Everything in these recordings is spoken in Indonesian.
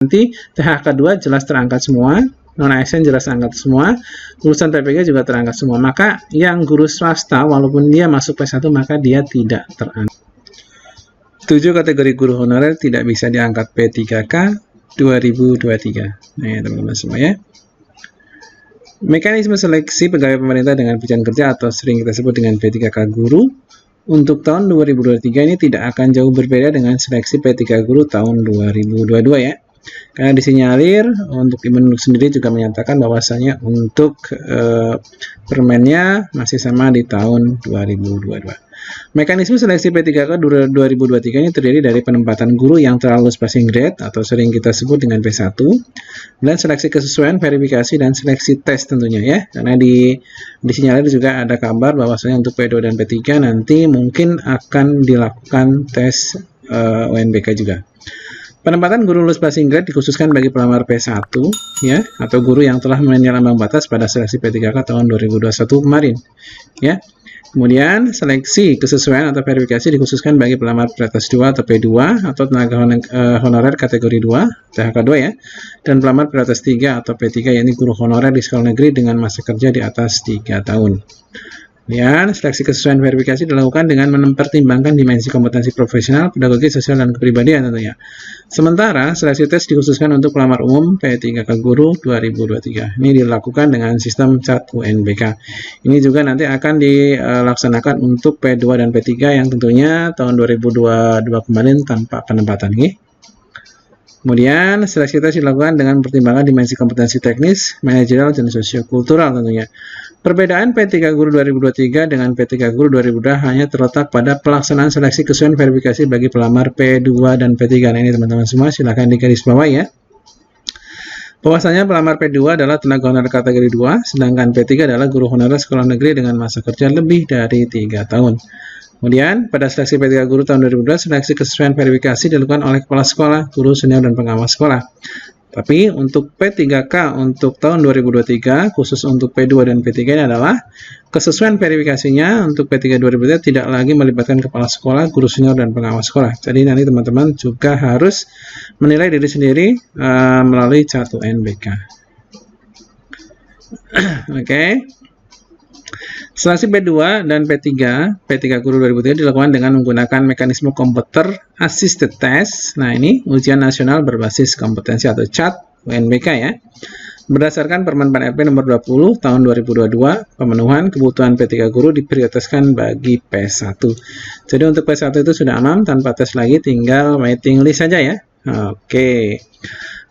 nanti THK 2 jelas terangkat semua, non-ASN jelas terangkat semua, lulusan PPG juga terangkat semua. Maka yang guru swasta walaupun dia masuk P1 maka dia tidak terangkat. 7 kategori guru honorer tidak bisa diangkat P3K 2023. Nah ya teman-teman semua ya. Mekanisme seleksi pegawai pemerintah dengan pinjaman kerja atau sering kita sebut dengan P3K guru untuk tahun 2023 ini tidak akan jauh berbeda dengan seleksi P3 guru tahun 2022 ya. Karena disinyalir untuk Kemenlu sendiri juga menyatakan bahwasanya untuk permennya masih sama di tahun 2022. Mekanisme seleksi P3K 2023 ini terdiri dari penempatan guru yang telah lulus passing grade atau sering kita sebut dengan P1, dan seleksi kesesuaian, verifikasi, dan seleksi tes tentunya ya. Karena disinyalir juga ada kabar bahwasanya untuk P2 dan P3 nanti mungkin akan dilakukan tes UNBK juga. Penempatan guru lulus passing grade dikhususkan bagi pelamar P1 ya, atau guru yang telah memenuhi ambang batas pada seleksi P3K tahun 2021 kemarin ya. Kemudian seleksi kesesuaian atau verifikasi dikhususkan bagi pelamar P2 atau P2 atau tenaga honorer kategori 2 THK 2 ya, dan pelamar P3 atau P3 yakni guru honorer di sekolah negeri dengan masa kerja di atas 3 tahun. Kemudian seleksi kesesuaian verifikasi dilakukan dengan mempertimbangkan dimensi kompetensi profesional, pedagogi, sosial, dan kepribadian tentunya. Sementara seleksi tes dikhususkan untuk pelamar umum P3K guru 2023. Ini dilakukan dengan sistem CAT UNBK. Ini juga nanti akan dilaksanakan untuk P2 dan P3 yang tentunya tahun 2022 kemarin tanpa penempatan ini. Kemudian seleksi tes dilakukan dengan pertimbangan dimensi kompetensi teknis, manajerial, dan sosiokultural tentunya. Perbedaan P3 guru 2023 dengan P3 guru 2022 hanya terletak pada pelaksanaan seleksi kesesuaian verifikasi bagi pelamar P2 dan P3. Nah ini teman-teman semua silahkan digarisbawahi ya. Bahwasanya pelamar P2 adalah tenaga honorer kategori 2, sedangkan P3 adalah guru honorer sekolah negeri dengan masa kerja lebih dari 3 tahun. Kemudian, pada seleksi P3 guru tahun 2022, seleksi kesesuaian verifikasi dilakukan oleh kepala sekolah, guru senior, dan pengawas sekolah. Tapi untuk P3K untuk tahun 2023, khusus untuk P2 dan P3 ini adalah kesesuaian verifikasinya untuk P3 2023 tidak lagi melibatkan kepala sekolah, guru senior, dan pengawas sekolah. Jadi nanti teman-teman juga harus menilai diri sendiri melalui CAT UNBK. Oke. Seleksi P2 dan P3 guru 2003 dilakukan dengan menggunakan mekanisme Computer Assisted Test. Nah ini ujian nasional berbasis kompetensi atau CAT UNBK ya. Berdasarkan Permen PAN RP nomor 20 tahun 2022, pemenuhan kebutuhan P3 guru diprioritaskan bagi P1. Jadi untuk P1 itu sudah aman tanpa tes lagi, tinggal waiting list saja ya. Oke.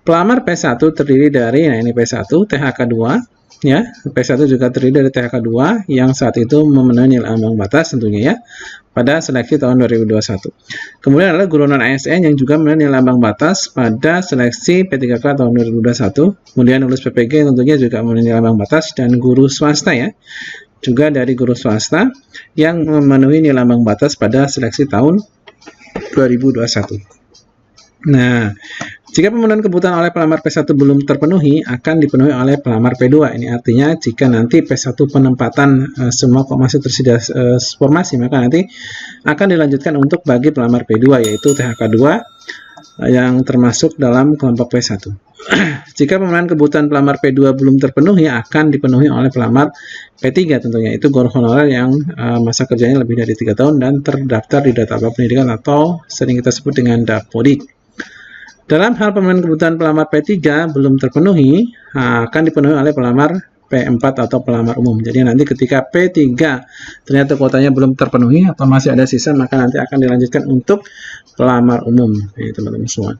Pelamar P1 terdiri dari, nah ini P1, THK 2. Ya, P1 juga terdiri dari THK 2 yang saat itu memenuhi nilai ambang batas tentunya ya pada seleksi tahun 2021. Kemudian adalah guru non ASN yang juga memenuhi nilai ambang batas pada seleksi P3K tahun 2021. Kemudian lulus PPG tentunya juga memenuhi nilai ambang batas, dan guru swasta ya. Juga dari guru swasta yang memenuhi nilai ambang batas pada seleksi tahun 2021. Nah, jika pemenuhan kebutuhan oleh pelamar P1 belum terpenuhi, akan dipenuhi oleh pelamar P2. Ini artinya jika nanti P1 penempatan semua kok masih tersedia formasi, maka nanti akan dilanjutkan untuk bagi pelamar P2, yaitu THK 2 yang termasuk dalam kelompok P1. Jika pemenuhan kebutuhan pelamar P2 belum terpenuhi, akan dipenuhi oleh pelamar P3 tentunya, itu guru honorer yang masa kerjanya lebih dari 3 tahun dan terdaftar di data pendidikan atau sering kita sebut dengan Dapodik. Dalam hal pemenuhan kebutuhan pelamar P3 belum terpenuhi, akan dipenuhi oleh pelamar P4 atau pelamar umum. Jadi nanti ketika P3 ternyata kuotanya belum terpenuhi atau masih ada sisa, maka nanti akan dilanjutkan untuk pelamar umum. Ini teman-teman semua.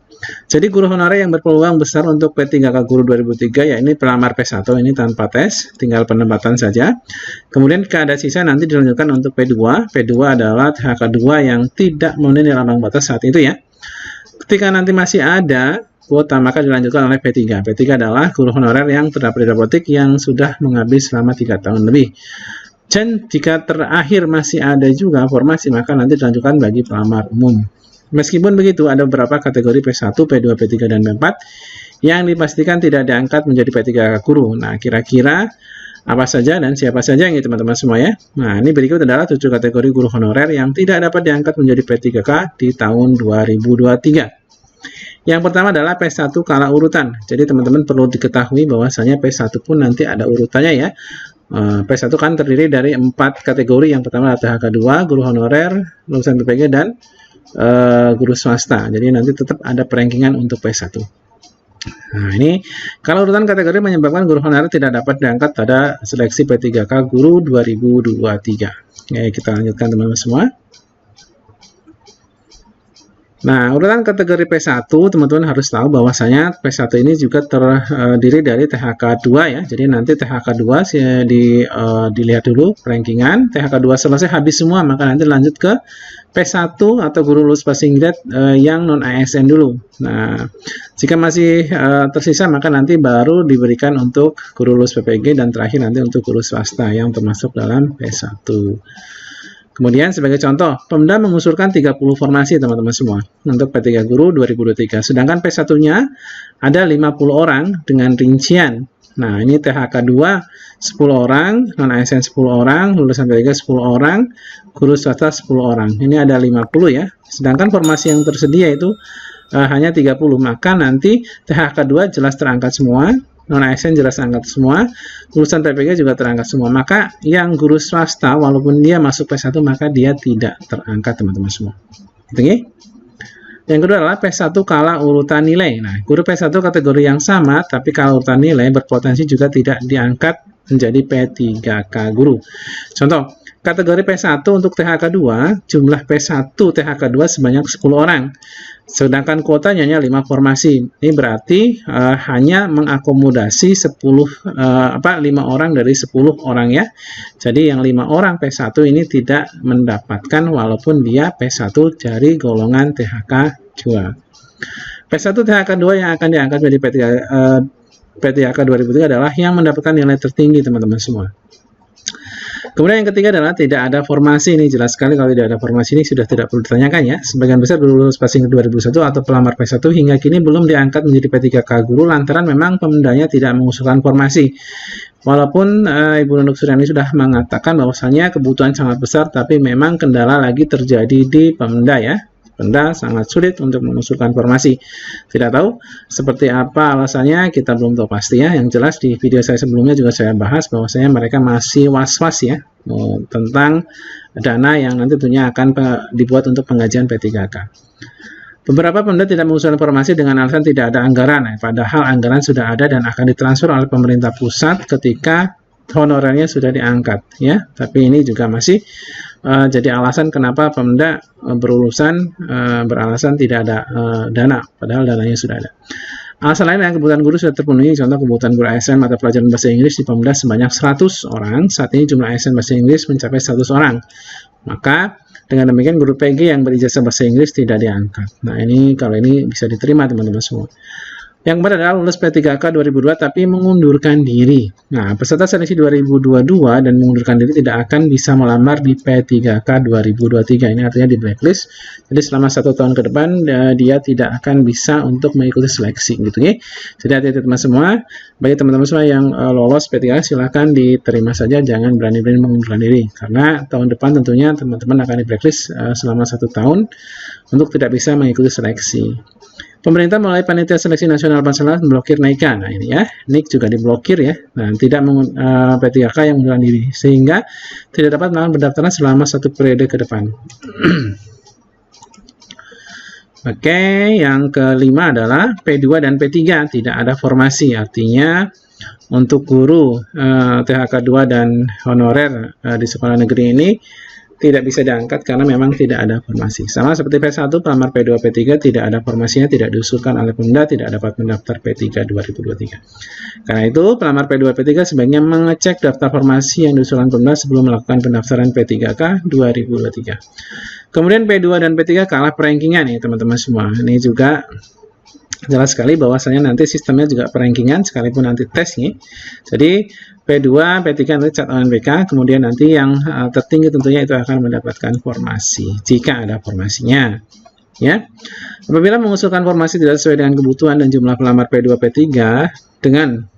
Jadi guru honorer yang berpeluang besar untuk P3K guru 2003 ya ini pelamar P1 ini tanpa tes, tinggal penempatan saja. Kemudian jika ada sisa nanti dilanjutkan untuk P2. P2 adalah THK 2 yang tidak memenuhi nilai ambang batas saat itu ya. Ketika nanti masih ada kuota, maka dilanjutkan oleh P3. P3 adalah guru honorer yang terdapat di Dapodik yang sudah mengabdi selama 3 tahun lebih. Dan jika terakhir masih ada juga formasi, maka nanti dilanjutkan bagi pelamar umum. Meskipun begitu, ada beberapa kategori P1, P2, P3, dan P4 yang dipastikan tidak diangkat menjadi P3 guru. Nah, kira-kira apa saja dan siapa saja ini teman-teman semua ya. Nah, ini berikut adalah 7 kategori guru honorer yang tidak dapat diangkat menjadi P3K di tahun 2023. Yang pertama adalah P1 skala urutan. Jadi teman-teman perlu diketahui bahwasanya P1 pun nanti ada urutannya ya. P1 kan terdiri dari 4 kategori. Yang pertama adalah THK 2, guru honorer, lulusan PPG, dan guru swasta. Jadi nanti tetap ada perankingan untuk P1. Nah, ini kalau urutan kategori menyebabkan guru honorer tidak dapat diangkat pada seleksi P3K Guru 2023. Oke, kita lanjutkan teman-teman semua. Nah, urutan kategori P1, teman-teman harus tahu bahwasanya P1 ini juga terdiri dari THK 2 ya. Jadi nanti THK 2 dilihat dulu rankingan. THK 2 selesai habis semua, maka nanti lanjut ke P1 atau guru lulus passing grade yang non ASN dulu. Nah, jika masih tersisa, maka nanti baru diberikan untuk guru lulus PPG dan terakhir nanti untuk guru swasta yang termasuk dalam P1. Kemudian sebagai contoh, Pemda mengusulkan 30 formasi teman-teman semua untuk P3 Guru 2023. Sedangkan P1-nya ada 50 orang dengan rincian. Nah, ini THK 2 10 orang, non-ASN 10 orang, lulusan P3 10 orang, guru swasta 10 orang. Ini ada 50 ya. Sedangkan formasi yang tersedia itu hanya 30. Maka nanti THK 2 jelas terangkat semua. Non-ASN jelas terangkat semua, lulusan PPG juga terangkat semua. Maka yang guru swasta walaupun dia masuk P1 maka dia tidak terangkat teman-teman semua. Gitu ya. Yang kedua adalah P1 skala urutan nilai. Nah, guru P1 kategori yang sama tapi skala urutan nilai berpotensi juga tidak diangkat menjadi P3K guru. Contoh, kategori P1 untuk THK 2, jumlah P1 THK 2 sebanyak 10 orang. Sedangkan kuotanya hanya 5 formasi. Ini berarti hanya mengakomodasi 5 orang dari 10 orang ya. Jadi yang 5 orang P1 ini tidak mendapatkan walaupun dia P1 dari golongan THK 2. P1 THK 2 yang akan diangkat menjadi P3K 2003 adalah yang mendapatkan nilai tertinggi teman-teman semua. Kemudian yang ketiga adalah tidak ada formasi. Ini jelas sekali kalau tidak ada formasi ini sudah tidak perlu ditanyakan ya. Sebagian besar guru lulus passing 2001 atau pelamar P1 hingga kini belum diangkat menjadi P3K guru lantaran memang Pemdanya tidak mengusulkan formasi. Walaupun Ibu Nunuk Suryani sudah mengatakan bahwasanya kebutuhan sangat besar, tapi memang kendala lagi terjadi di Pemda ya. Pemda sangat sulit untuk mengusulkan formasi. Tidak tahu seperti apa alasannya, kita belum tahu pasti ya. Yang jelas di video saya sebelumnya juga saya bahas bahwasanya mereka masih was-was ya tentang dana yang nanti tentunya akan dibuat untuk penggajian P3K. Beberapa Pemda tidak mengusulkan formasi dengan alasan tidak ada anggaran, padahal anggaran sudah ada dan akan ditransfer oleh pemerintah pusat ketika honorernya sudah diangkat ya. Tapi ini juga masih jadi alasan kenapa Pemda beralasan tidak ada dana, padahal dananya sudah ada. Alasan lain yang kebutuhan guru sudah terpenuhi, contoh kebutuhan guru ASN mata pelajaran bahasa Inggris di Pemda sebanyak 100 orang, saat ini jumlah ASN bahasa Inggris mencapai 100 orang. Maka dengan demikian guru PG yang berijazah bahasa Inggris tidak diangkat. Nah ini kalau ini bisa diterima teman-teman semua. Yang keempat adalah lulus P3K 2002 tapi mengundurkan diri. Nah, peserta seleksi 2022 dan mengundurkan diri tidak akan bisa melamar di P3K 2023. Ini artinya di blacklist. Jadi selama 1 tahun ke depan dia tidak akan bisa untuk mengikuti seleksi gitu ya. Jadi hati-hati teman semua. Bagi teman-teman semua yang lolos P3K silahkan diterima saja, jangan berani-berani mengundurkan diri. Karena tahun depan tentunya teman-teman akan di blacklist selama 1 tahun untuk tidak bisa mengikuti seleksi. Pemerintah melalui Panitia Seleksi Nasional Pansel memblokir NIK. Nah ini ya, NIK juga diblokir ya. Nah tidak P3K yang mengundurkan diri sehingga tidak dapat melakukan pendaftaran selama 1 periode ke depan. Oke, yang kelima adalah P2 dan P3 tidak ada formasi. Artinya untuk guru THK 2 dan honorer di sekolah negeri ini tidak bisa diangkat karena memang tidak ada formasi. Sama seperti P1, pelamar P2, P3 tidak ada formasinya, tidak diusulkan oleh Pemda, tidak dapat mendaftar P3 2023. Karena itu, pelamar P2, P3 sebaiknya mengecek daftar formasi yang diusulkan Pemda sebelum melakukan pendaftaran P3K 2023. Kemudian P2 dan P3 kalah perankingan nih teman-teman semua. Ini juga jelas sekali bahwasanya nanti sistemnya juga perankingan sekalipun nanti tes nih. Jadi P2, P3 nanti cat ONBK, kemudian nanti yang tertinggi tentunya itu akan mendapatkan formasi jika ada formasinya. Ya, apabila mengusulkan formasi tidak sesuai dengan kebutuhan dan jumlah pelamar P2, P3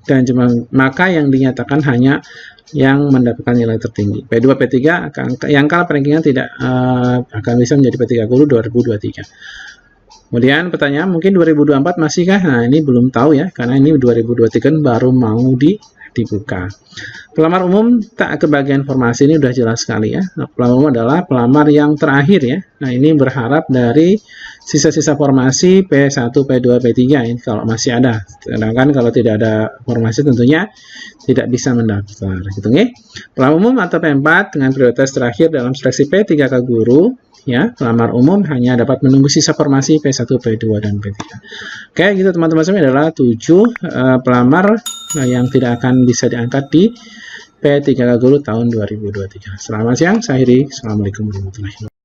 dan jumlah, maka yang dinyatakan hanya yang mendapatkan nilai tertinggi. P2, P3 yang kalah perankingan tidak akan bisa menjadi P3 Guru 2023. Kemudian pertanyaan mungkin 2024 masihkah? Nah, ini belum tahu ya, karena ini 2023 baru mau dibuka. Pelamar umum tak kebagian formasi, ini udah jelas sekali ya. Nah, pelamar umum adalah pelamar yang terakhir ya. Nah, ini berharap dari sisa-sisa formasi P1, P2, P3 ini kalau masih ada. Sedangkan kalau tidak ada formasi tentunya tidak bisa mendaftar. Gitu nih. Pelamar umum atau P4 dengan prioritas terakhir dalam seleksi P3K guru ya, pelamar umum hanya dapat menunggu sisa formasi P1, P2, dan P3. Oke, gitu teman-teman, ini adalah 7 pelamar yang tidak akan bisa diangkat di P3K guru tahun 2023. Selamat siang, saya Heri. Assalamualaikum warahmatullahi wabarakatuh.